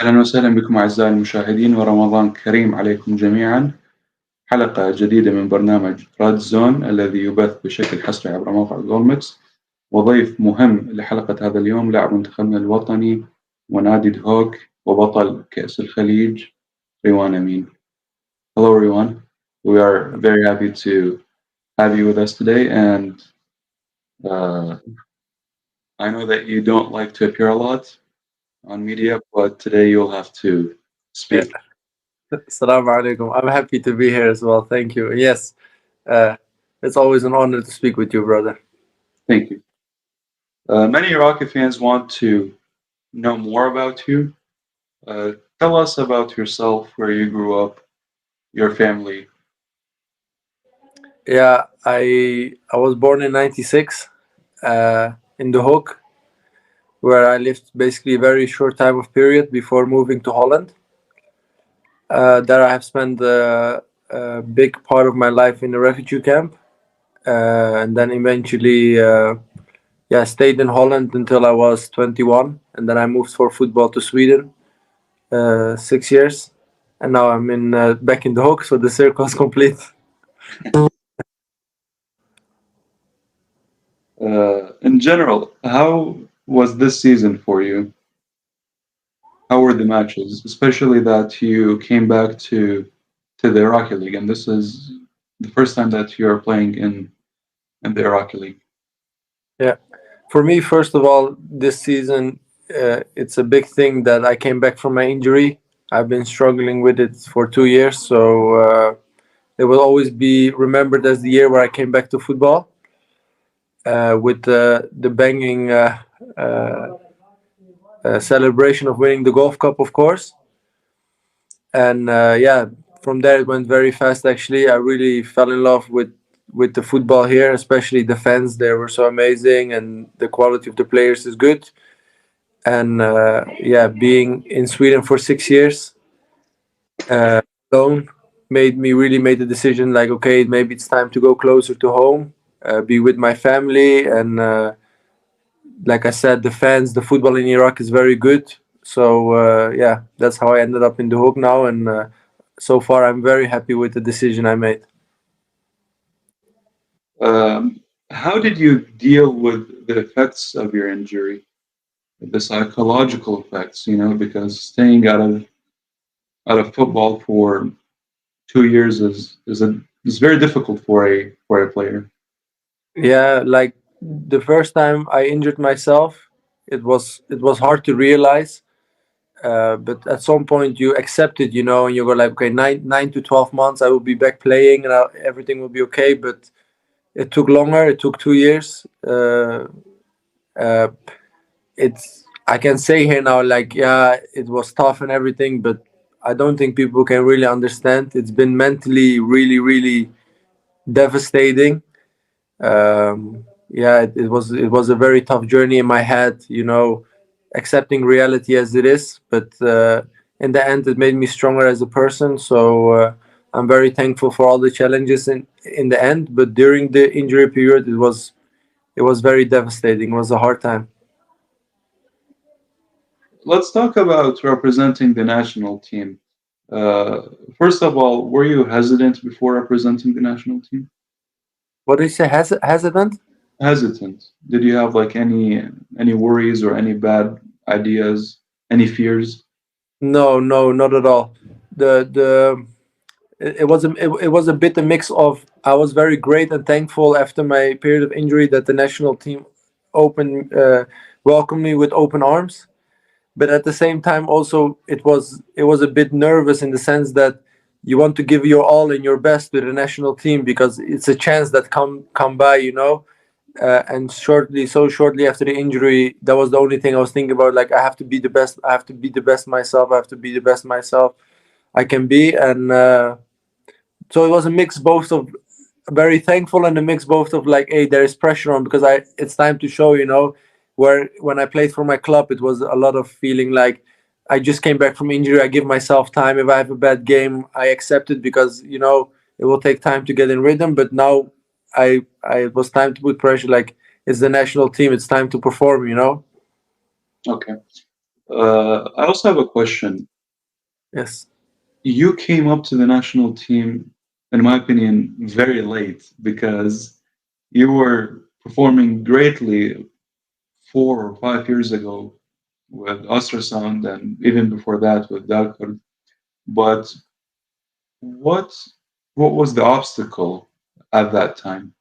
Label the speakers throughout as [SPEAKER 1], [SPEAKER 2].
[SPEAKER 1] أهلا وسهلا بكم أعزائي المشاهدين ورمضان كريم عليكم جميعا. حلقة جديدة من برنامج راد زون الذي يبث بشكل حصري عبر موقع دولمكس، وضيف مهم لحلقة هذا اليوم لاعب منتخبنا الوطني ونادي دهوك وبطل كأس الخليج ريوان امين. Hello everyone, we are very happy to have you with us today, and uh, I know that you don't like to appear a lot on media, but today you'll have to
[SPEAKER 2] Yeah.
[SPEAKER 1] speak.
[SPEAKER 2] Assalamu alaikum. I'm happy to be here as well. Thank you. Yes, uh, it's always an honor to speak with you, brother.
[SPEAKER 1] Thank you. Many Iraqi fans want to know more about you. Tell us about yourself, where you grew up, your family.
[SPEAKER 2] Yeah, I was born in '96 in The Hook, where I lived basically a very short time of period before moving to Holland. There I have spent a big part of my life in a refugee camp, and then eventually, stayed in Holland until I was 21, and then I moved for football to Sweden, 6 years, and now I'm in back in The Hook, so the circle is complete.
[SPEAKER 1] In general, how was this season for you? How were the matches, especially that you came back to the Iraqi league, and this is the first time that you are playing in the Iraqi league?
[SPEAKER 2] Yeah, for me, first of all, this season, it's a big thing that I came back from my injury. I've been struggling with it for 2 years, so it will always be remembered as the year where I came back to football, with the banging celebration of winning the Golf Cup, of course. And from there it went very fast. Actually, I really fell in love with the football here, especially the fans. They were so amazing, and the quality of the players is good. And being in Sweden for 6 years alone made the decision like, okay, maybe it's time to go closer to home, be with my family, and like I said, the fans, the football in Iraq is very good. So that's how I ended up in the Hook now, and so far I'm very happy with the decision I made.
[SPEAKER 1] How did you deal with the effects of your injury, the psychological effects? Because staying out of football for 2 years is very difficult for a player.
[SPEAKER 2] Yeah, like the first time I injured myself, it was hard to realize. But at some point you accept it, and you go like, okay, 9 to 12 months, I will be back playing, and everything will be okay. But it took longer. It took 2 years. Uh, it's I can say here now, like, yeah, it was tough and everything, but I don't think people can really understand. It's been mentally really, really devastating. It was a very tough journey in my head, accepting reality as it is. But in the end, it made me stronger as a person. So I'm very thankful for all the challenges in the end. But during the injury period, it was very devastating. It was a hard time.
[SPEAKER 1] Let's talk about representing the national team. Uh, First of all, were you hesitant before representing the national team?
[SPEAKER 2] What did you say? Hesitant?
[SPEAKER 1] Hesitant. Did you have like any worries or any bad ideas, any fears?
[SPEAKER 2] No, no, not at all. The it was a bit a mix of, I was very great and thankful after my period of injury that the national team open welcomed me with open arms. But at the same time, also it was a bit nervous in the sense that you want to give your all and your best to the national team because it's a chance that come by, and shortly after the injury, that was the only thing I was thinking about. Like, I have to be the best. I have to be the best myself. I have to be the best myself I can be. And so it was a mix both of very thankful and a mix both of like, hey, there is pressure on because it's time to show, where when I played for my club, it was a lot of feeling like I just came back from injury. I give myself time. If I have a bad game, I accept it because it will take time to get in rhythm. But now I it was time to put pressure. Like, it's the national team. It's time to perform.
[SPEAKER 1] Okay. I also have a question.
[SPEAKER 2] Yes.
[SPEAKER 1] You came up to the national team, in my opinion, very late because you were performing greatly 4 or 5 years ago with ultrasound, and even before that with Dalkar. But what what was the obstacle at that time?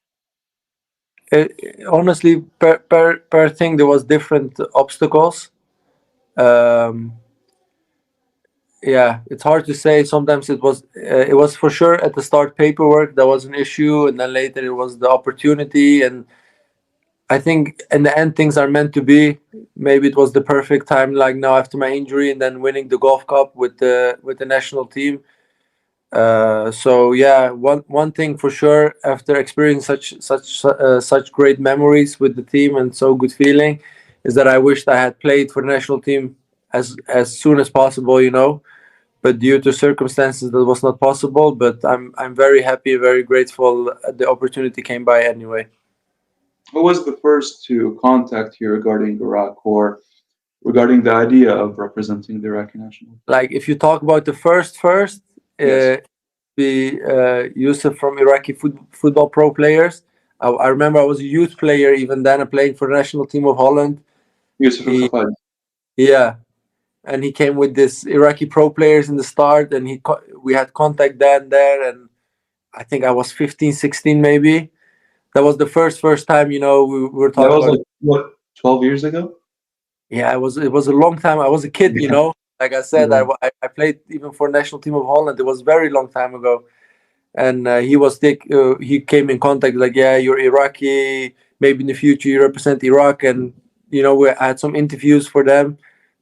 [SPEAKER 2] Honestly, per thing there was different obstacles. Um, yeah, it's hard to say. Sometimes it was for sure at the start paperwork that was an issue, and then later it was the opportunity. And I think in the end things are meant to be. Maybe it was the perfect time, like now after my injury, and then winning the Golf Cup with the national team. So yeah, one thing for sure, after experiencing such great memories with the team and so good feeling, is that I wished I had played for the national team as soon as possible, you know. But due to circumstances, that was not possible. But I'm very happy, very grateful. The opportunity came by anyway.
[SPEAKER 1] Who was the first to contact you regarding Iraq or regarding the idea of representing the Iraqi national team?
[SPEAKER 2] Like if you talk about the first,
[SPEAKER 1] Yes,
[SPEAKER 2] be Yusuf from Iraqi football pro players. I remember I was a youth player even then. I played for the national team of Holland.
[SPEAKER 1] Yusuf
[SPEAKER 2] He,
[SPEAKER 1] al
[SPEAKER 2] yeah, and he came with this Iraqi pro players in the start, and we had contact then there, and I think I was 15, 16 maybe. That was the first time, you know, we were
[SPEAKER 1] That
[SPEAKER 2] talking
[SPEAKER 1] was
[SPEAKER 2] about.
[SPEAKER 1] like what, 12 years ago?
[SPEAKER 2] Yeah, it was a long time. I was a kid, you
[SPEAKER 1] Yeah.
[SPEAKER 2] know. Like I said,
[SPEAKER 1] Yeah.
[SPEAKER 2] I played even for national team of Holland. It was a very long time ago. And he came in contact like, yeah, you're Iraqi, maybe in the future you represent Iraq. And you know, I had some interviews for them.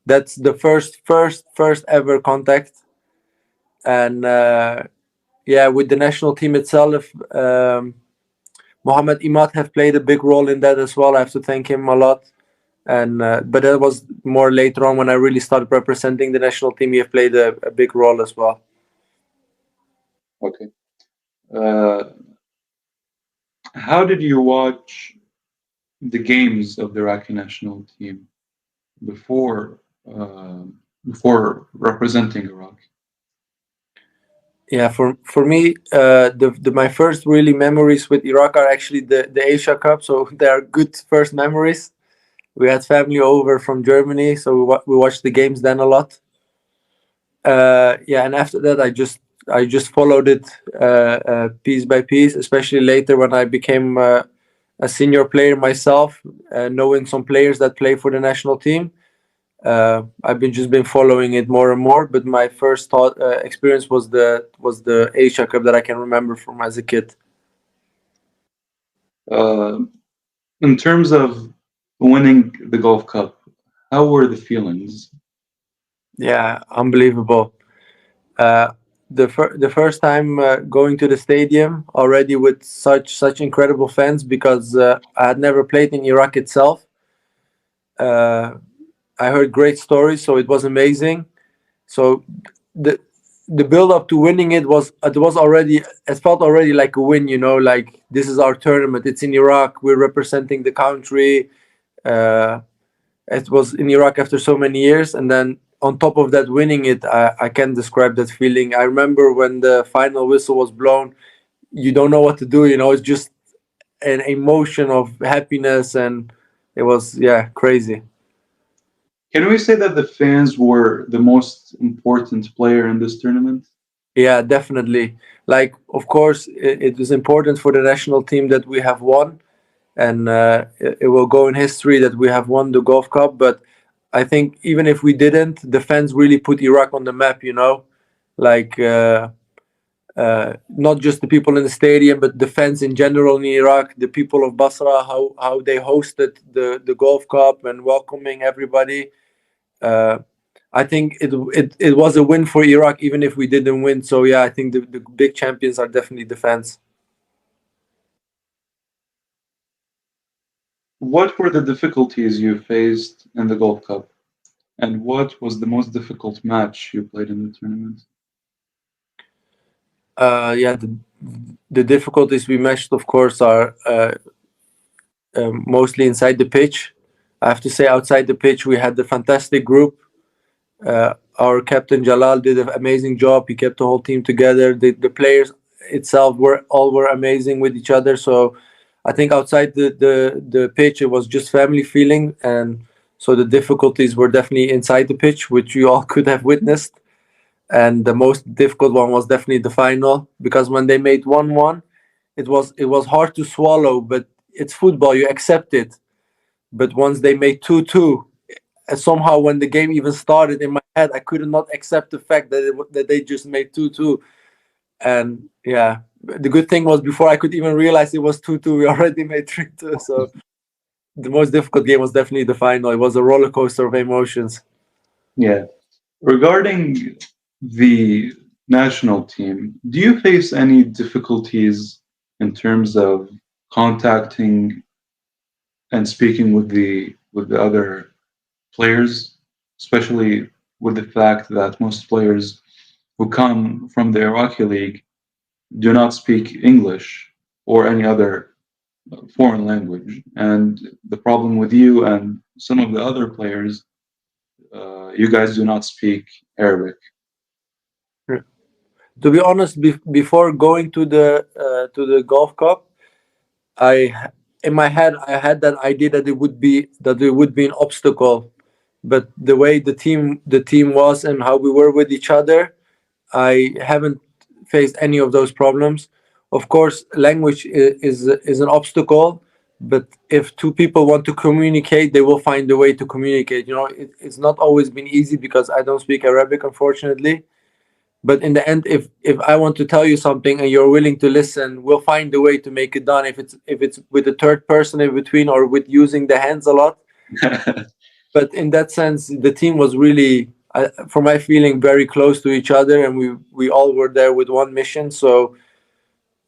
[SPEAKER 2] That's the first ever contact. And yeah, with the national team itself, Mohammed Imad have played a big role in that as well. I have to thank him a lot. And but that was more later on when I really started representing the national team. He have played a big role as well.
[SPEAKER 1] Okay. Uh, how did you watch the games of the Iraqi national team before uh, before representing Iraq?
[SPEAKER 2] Yeah, for me, the my first really memories with Iraq are actually the Asia Cup. So they are good first memories. We had family over from Germany, so we watched the games then a lot. Yeah, and after that, I just followed it piece by piece, especially later when I became a senior player myself, knowing some players that play for the national team. I've been following it more and more, but my first experience was the Asia Cup that I can remember from as a kid.
[SPEAKER 1] Uh, in terms of winning the Golf Cup, how were the feelings?
[SPEAKER 2] Yeah, unbelievable. Uh, the first time going to the stadium already with such incredible fans, because I had never played in Iraq itself. Uh, I heard great stories, so it was amazing. So the the build up to winning it was already, it felt already like a win, you know, like this is our tournament, it's in Iraq, we're representing the country. uh it was in Iraq after so many years, and then on top of that, winning it, I can't describe that feeling. I remember when the final whistle was blown, you don't know what to do, you know, it's just an emotion of happiness, and it was, yeah, crazy.
[SPEAKER 1] Can we say that the fans were the most important player in this tournament?
[SPEAKER 2] Yeah, definitely. Like, of course, it is important for the national team that we have won, and it will go in history that we have won the Golf Cup. But I think even if we didn't, the fans really put Iraq on the map. You know, like not just the people in the stadium, but the fans in general in Iraq, the people of Basra, how they hosted the Golf Cup and welcoming everybody. Uh, I think it was a win for Iraq, even if we didn't win. So yeah, I think the big champions are definitely the fans.
[SPEAKER 1] What were the difficulties you faced in the Gold Cup? And what was the most difficult match you played in the tournament?
[SPEAKER 2] Yeah, the difficulties we matched, of course, are mostly inside the pitch. I have to say, outside the pitch, we had a fantastic group. Our captain Jalal did an amazing job. He kept the whole team together. The players itself were amazing with each other. So I think outside the pitch, it was just family feeling, and so the difficulties were definitely inside the pitch, which you all could have witnessed. And the most difficult one was definitely the final, because when they made 1-1, it was hard to swallow, but it's football, you accept it. But once they made 2-2, and somehow when the game even started, in my head I could not accept the fact that they just made 2-2. And yeah, the good thing was, before I could even realize it was 2-2, we already made 3-2. So the most difficult game was definitely the final. It was a roller coaster of emotions.
[SPEAKER 1] Yeah. Regarding the national team, do you face any difficulties in terms of contacting and speaking with the other players, especially with the fact that most players who come from the Iraqi league do not speak English or any other foreign language, and the problem with you and some of the other players, you guys do not speak Arabic.
[SPEAKER 2] To be honest, before going to the Golf Cup, in my head I had that idea that it would be an obstacle, but the way the team was and how we were with each other, I haven't faced any of those problems. Of course, language is an obstacle, but if two people want to communicate, they will find a way to communicate. It's not always been easy, because I don't speak Arabic, unfortunately. But in the end, if I want to tell you something and you're willing to listen, we'll find a way to make it done. If it's with a third person in between, or with using the hands a lot. But in that sense, the team was really, for my feeling, very close to each other, and we all were there with one mission. So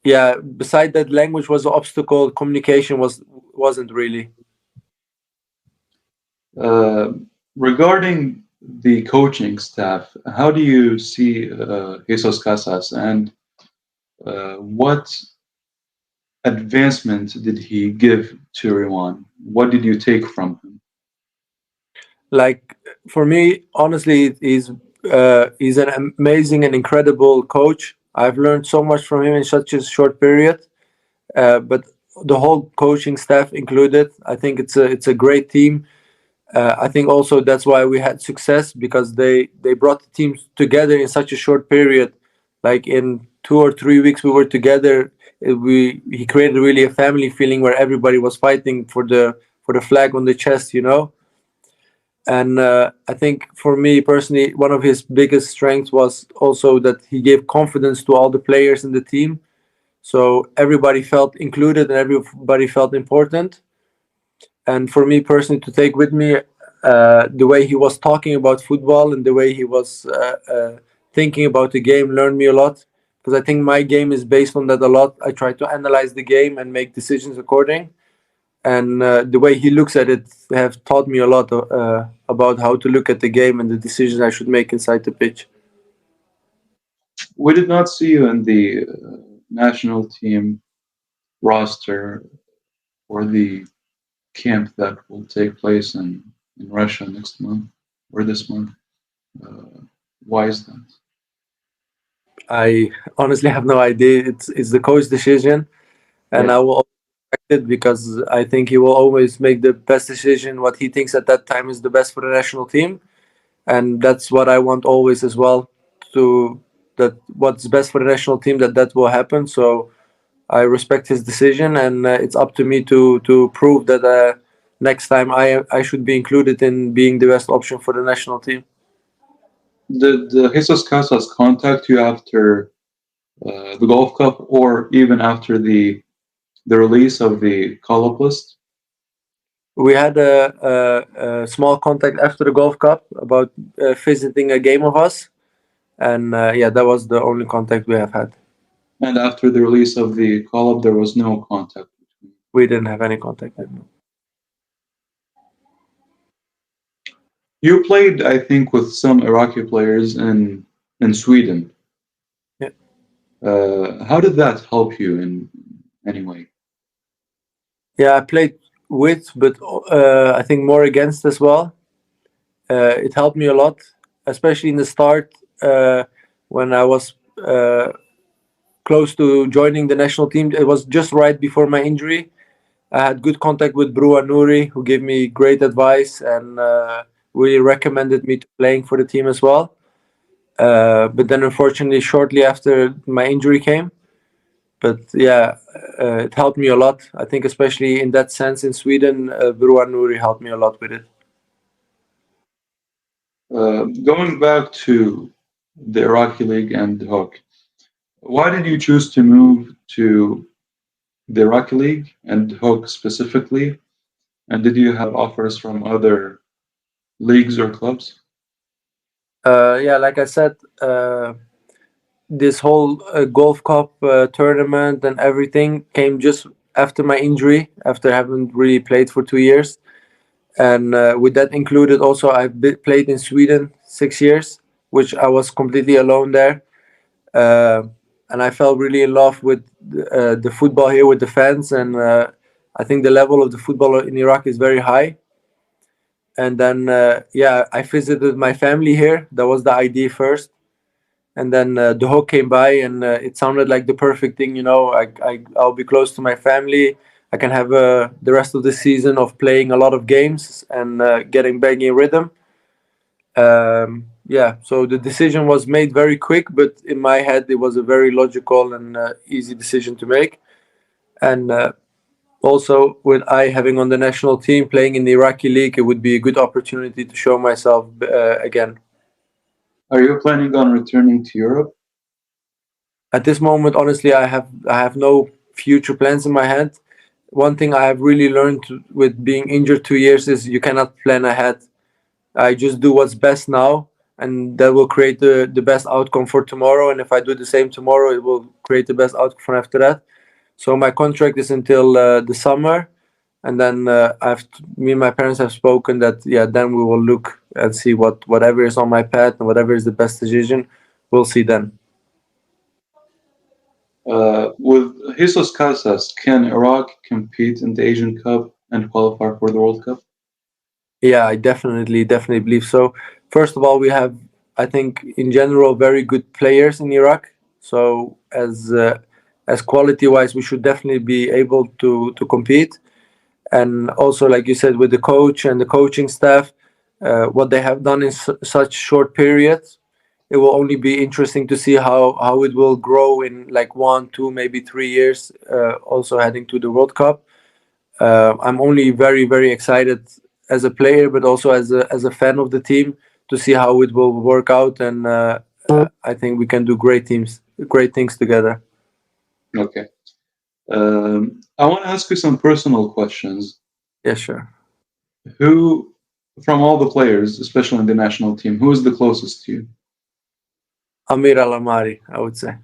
[SPEAKER 2] yeah, beside that, language was an obstacle. Communication wasn't really.
[SPEAKER 1] Regarding the coaching staff, how do you see Jesus Casas, and what advancement did he give to Raywan? What did you take from him?
[SPEAKER 2] Like, for me, honestly, he's an amazing and incredible coach. I've learned so much from him in such a short period. But the whole coaching staff included, I think it's a great team. I think also that's why we had success, because they brought the teams together in such a short period. Like, in 2 or 3 weeks we were together. He created really a family feeling, where everybody was fighting for the flag on the chest. And I think, for me personally, one of his biggest strengths was also that he gave confidence to all the players in the team. So everybody felt included and everybody felt important. And for me personally, to take with me, the way he was talking about football and the way he was thinking about the game, learned me a lot. Because I think my game is based on that a lot. I try to analyze the game and make decisions according. And the way he looks at it have taught me a lot about how to look at the game and the decisions I should make inside the pitch.
[SPEAKER 1] We did not see you in the national team roster for the camp that will take place in Russia next month or this month. Why is that?
[SPEAKER 2] I honestly have no idea. It's the coach's decision, and
[SPEAKER 1] Yeah.
[SPEAKER 2] I will respect it, because I think he will always make the best decision, what he thinks at that time is the best for the national team, and that's what I want always as well. To that, what's best for the national team, that will happen. So I respect his decision, and it's up to me to prove that next time I should be included in being the best option for the national team.
[SPEAKER 1] Did Jesus Casas contact you after the Golf Cup, or even after the release of the call-up list?
[SPEAKER 2] We had a small contact after the Golf Cup about visiting a game of us, and yeah, that was the only contact we have had.
[SPEAKER 1] And after the release of the call-up, there was no contact between.
[SPEAKER 2] We didn't have any contact with him.
[SPEAKER 1] You played, I think, with some Iraqi players in Sweden.
[SPEAKER 2] Yeah.
[SPEAKER 1] How did that help you in any way?
[SPEAKER 2] Yeah, I played with, but I think more against as well. It helped me a lot. especially in the start, when I was close to joining the national team. It was just right before my injury. I had good contact with Brua Nouri, who gave me great advice and really recommended me to playing for the team as well. But then, unfortunately, shortly after my injury came. But yeah, it helped me a lot. I think, especially in that sense, in Sweden, Brua Nouri helped me a lot with it.
[SPEAKER 1] Going back to the Iraqi League and the Hawk, why did you choose to move to the Iraqi League and Hawk specifically? And did you have offers from other leagues or clubs?
[SPEAKER 2] Yeah, like I said, this whole Golf Cup tournament and everything came just after my injury, after having really played for 2 years. And with that included, also played in Sweden 6 years, which I was completely alone there. And I fell really in love with the football here, with the fans. And I think the level of the football in Iraq is very high. And then, yeah, I visited my family here. That was the idea first. And then the Hawk came by, and it sounded like the perfect thing. I'll be close to my family. I can have the rest of the season of playing a lot of games and getting back in rhythm. Yeah, so the decision was made very quick, but in my head it was a very logical and easy decision to make. And also, with I having on the national team playing in the Iraqi league, it would be a good opportunity to show myself again.
[SPEAKER 1] Are you planning on returning to Europe?
[SPEAKER 2] At this moment, honestly, I have no future plans in my head. One thing I have really learned with being injured 2 years is you cannot plan ahead. I just do what's best now, and that will create the best outcome for tomorrow. And if I do the same tomorrow, it will create the best outcome for after that. So my contract is until the summer, and then me and my parents have spoken that then we will look and see whatever is on my path and whatever is the best decision, we'll see then.
[SPEAKER 1] With Jesus Casas, can Iraq compete in the Asian Cup and qualify for the World Cup?
[SPEAKER 2] Yeah, I definitely believe so. First of all, we have, I think, in general, very good players in Iraq. So as quality wise, we should definitely be able to compete. And also, like you said, with the coach and the coaching staff, what they have done in such short periods, it will only be interesting to see how it will grow in like 1, 2, maybe 3 years. Also heading to the World Cup. I'm only very excited as a player, but also as a fan of the team, to see how it will work out. And I think we can do great things together.
[SPEAKER 1] Okay. I want to ask you some personal questions.
[SPEAKER 2] Yeah, sure.
[SPEAKER 1] Who, from all the players, especially in the national team, who is the closest to you?
[SPEAKER 2] Amir Al-Amari, I would say.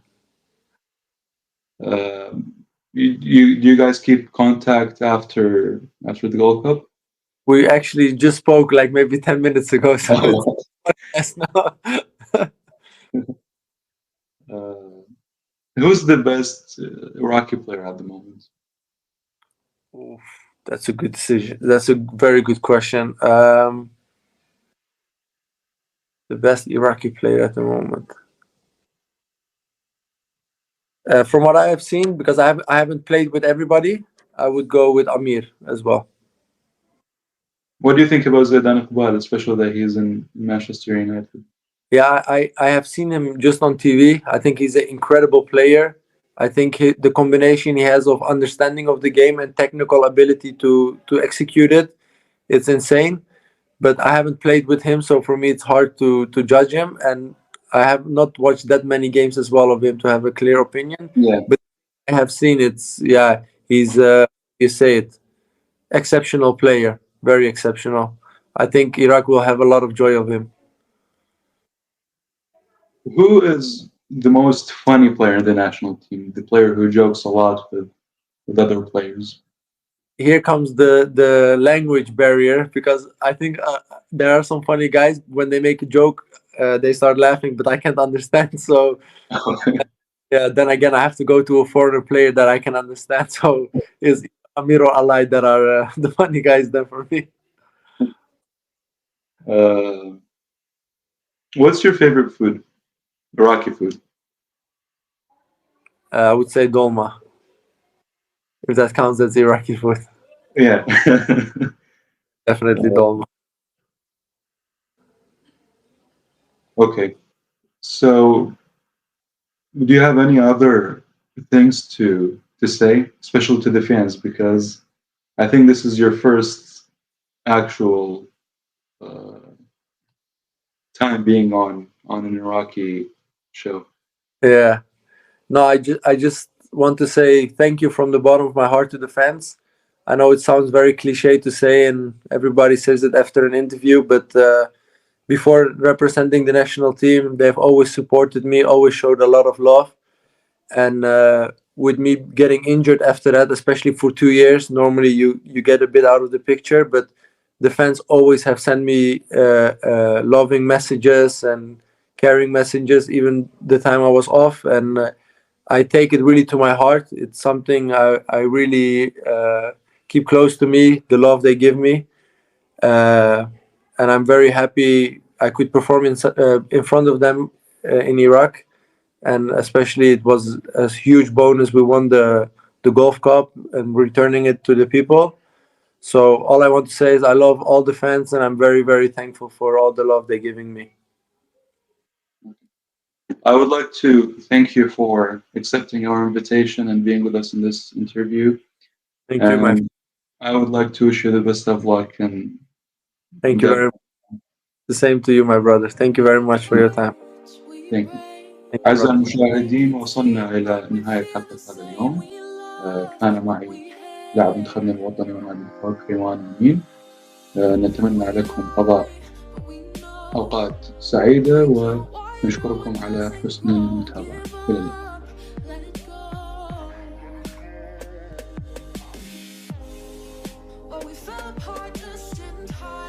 [SPEAKER 1] You guys keep contact after the Gold Cup?
[SPEAKER 2] We actually just spoke like maybe 10 minutes ago. So it's now.
[SPEAKER 1] Who's the best Iraqi player at the moment?
[SPEAKER 2] Oof, that's a good decision. That's a very good question. The best Iraqi player at the moment. From what I have seen, because I haven't played with everybody, I would go with Amir as well.
[SPEAKER 1] What do you think about Zidane Iqbal, especially that he's in Manchester United?
[SPEAKER 2] Yeah, I have seen him just on TV. I think he's an incredible player. I think the combination he has of understanding of the game and technical ability to execute it, it's insane. But I haven't played with him, so for me it's hard to judge him. And I have not watched that many games as well of him to have a clear opinion.
[SPEAKER 1] Yeah.
[SPEAKER 2] But I have seen he's you say it, exceptional player, very exceptional. I think Iraq will have a lot of joy of him.
[SPEAKER 1] Who is the most funny player in the national team? The player who jokes a lot with other players?
[SPEAKER 2] Here comes the language barrier, because I think there are some funny guys, when they make a joke, they start laughing, but I can't understand. So yeah, then again, I have to go to a foreigner player that I can understand. So is Amir or Alai that are the funny guys then for me.
[SPEAKER 1] What's your favorite food? Iraqi food.
[SPEAKER 2] I would say dolma, if that counts as Iraqi food.
[SPEAKER 1] Yeah.
[SPEAKER 2] Definitely dolma.
[SPEAKER 1] Okay. So, do you have any other things to say, especially to the fans? Because I think this is your first actual time being on an Iraqi show.
[SPEAKER 2] Yeah. No, I just want to say thank you from the bottom of my heart to the fans. I know it sounds very cliche to say, and everybody says it after an interview, but before representing the national team, they've always supported me, always showed a lot of love. And with me getting injured after that, especially for 2 years, normally you get a bit out of the picture, but the fans always have sent me loving messages and caring messages, even the time I was off. And I take it really to my heart. It's something I really keep close to me, the love they give me. And I'm very happy I could perform in front of them in Iraq. And especially it was a huge bonus. We won the Golf Cup and returning it to the people. So all I want to say is I love all the fans, and I'm very, very thankful for all the love they're giving me.
[SPEAKER 1] I would like to thank you for accepting our invitation and being with us in this interview.
[SPEAKER 2] Thank you, my friend.
[SPEAKER 1] I would like to wish you the best of luck. And
[SPEAKER 2] Thank you very much. The same to you, my brother. Thank you very much for your time.
[SPEAKER 1] Thank you. أعزائي المشاهدين، وصلنا إلى نهاية حلقة هذا اليوم. كان معي لاعب منتخبنا الوطني ونادي ريوان امين. نتمنى لكم قضاء أوقات سعيدة ونشكركم على حسن المتابعة. إلى اللقاء.
[SPEAKER 3] But we fell apart, just didn't hide.